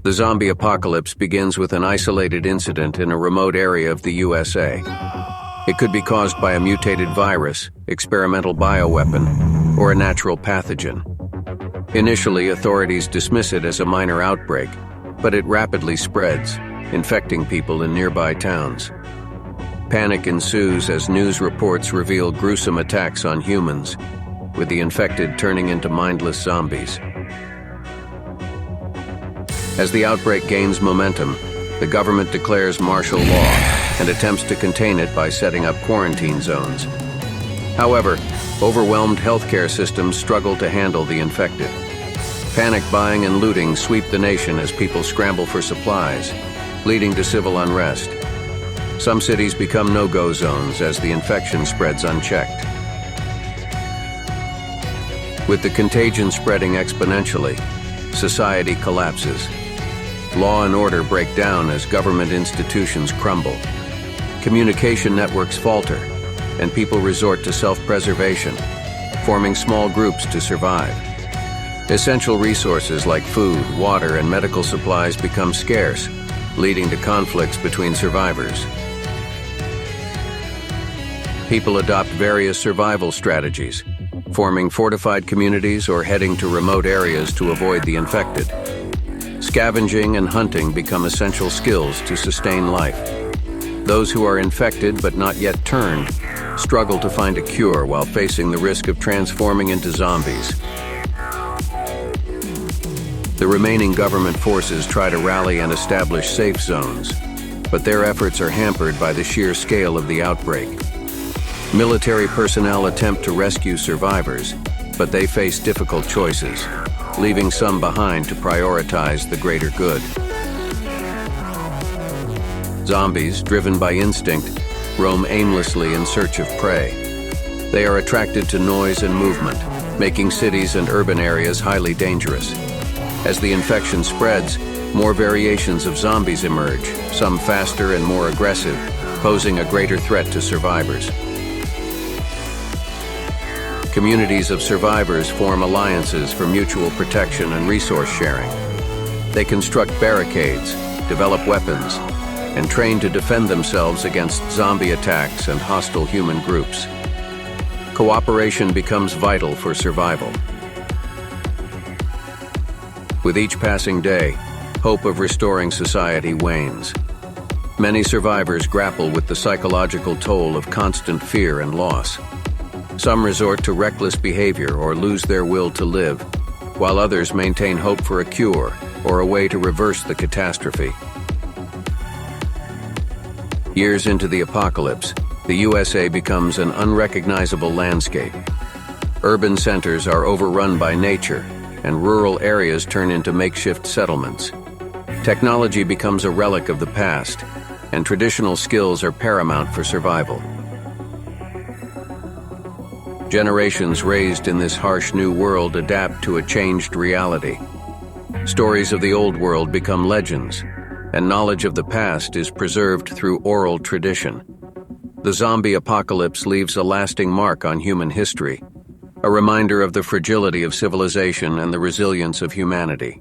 The zombie apocalypse begins with an isolated incident in a remote area of the USA. It could be caused by a mutated virus, experimental bioweapon, or a natural pathogen. Initially, authorities dismiss it as a minor outbreak, but it rapidly spreads, infecting people in nearby towns. Panic ensues as news reports reveal gruesome attacks on humans, with the infected turning into mindless zombies. As the outbreak gains momentum, the government declares martial law and attempts to contain it by setting up quarantine zones. However, overwhelmed healthcare systems struggle to handle the infected. Panic buying and looting sweep the nation as people scramble for supplies, leading to civil unrest. Some cities become no-go zones as the infection spreads unchecked. With the contagion spreading exponentially, society collapses. Law and order break down as government institutions crumble. Communication networks falter, and people resort to self-preservation, forming small groups to survive. Essential resources like food, water, and medical supplies become scarce, leading to conflicts between survivors. People adopt various survival strategies, forming fortified communities or heading to remote areas to avoid the infected. Scavenging and hunting become essential skills to sustain life. Those who are infected but not yet turned struggle to find a cure while facing the risk of transforming into zombies. The remaining government forces try to rally and establish safe zones, but their efforts are hampered by the sheer scale of the outbreak. Military personnel attempt to rescue survivors, but they face difficult choices, leaving some behind to prioritize the greater good. Zombies, driven by instinct, roam aimlessly in search of prey. They are attracted to noise and movement, making cities and urban areas highly dangerous. As the infection spreads, more variations of zombies emerge, some faster and more aggressive, posing a greater threat to survivors. Communities of survivors form alliances for mutual protection and resource sharing. They construct barricades, develop weapons, and train to defend themselves against zombie attacks and hostile human groups. Cooperation becomes vital for survival. With each passing day, hope of restoring society wanes. Many survivors grapple with the psychological toll of constant fear and loss. Some resort to reckless behavior or lose their will to live, while others maintain hope for a cure or a way to reverse the catastrophe. Years into the apocalypse, the USA becomes an unrecognizable landscape. Urban centers are overrun by nature, and rural areas turn into makeshift settlements. Technology becomes a relic of the past, and traditional skills are paramount for survival. Generations raised in this harsh new world adapt to a changed reality. Stories of the old world become legends, and knowledge of the past is preserved through oral tradition. The zombie apocalypse leaves a lasting mark on human history, a reminder of the fragility of civilization and the resilience of humanity.